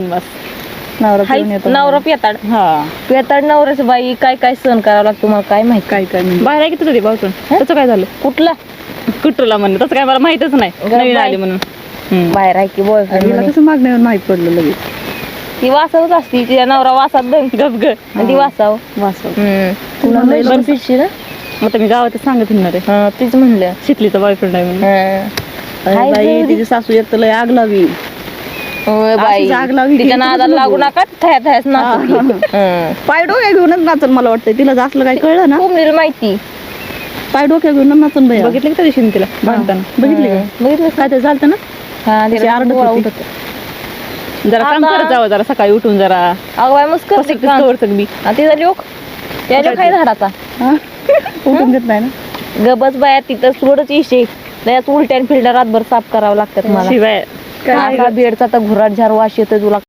बस नवरा पिऊन येतो. नवरा पेताड हा पेताड नवऱ्याचं बाई काय काय सहन करावं लागतं मला काय माहित. काय काय म्हणजे बाहेर आहे की तुझं ते भाऊतून त्याचं काय झालं कुठला कुट्टूला म्हणलं तसं काय मला माहितच नाही नवीन बाई. आली म्हणून बाहेर आहे की तिला बॉयफ्रेंड कसं मागणं येऊन माहित पडलं लगेच ती वासावच असती तिच्या नवरा वासात गप ग आणि ती वासाव वाचव तुला लय बरं. फिरशी ना मग मी गावातच सांगत येणार आहे हा तीच म्हणलं शिकलीचा बॉयफ्रेंड आहे म्हणून हा. हाय बाई जाऊ दे. तिची सासू एक तर लय आग लावी होय बाई अशीच आग लावली की तिच्या तुला नादाला लागू बघू. नका थया थयाच नाचू पाय डोक्या घेऊनच नाचन मला वाटतं तिला जासलं काय कळलं ना कोंबडीला माहिती पाय डोक्या घेऊन नाचन बाई बघितलं की त्या दिवशी मी तिला भांडताना बघितली का बघितलं काय ते झालं ना हा तिची तिला आरडत गोळा होती. उठत. जरा काम आता- करत जावं जरा सकाळी उठून जरा अगं बाई मस्त करते काम. कवरचं बी तिचा लोक त्या लोक काय झाडाचा हा? उठून देत नाही ना गबस बाया तिथं थोडंच इशे त्यात उलट्यान फिल्टर रातभर साफ करावं लागतात मला शिवाय काय असा बेडचा तर घुराट झार वास येतो तुला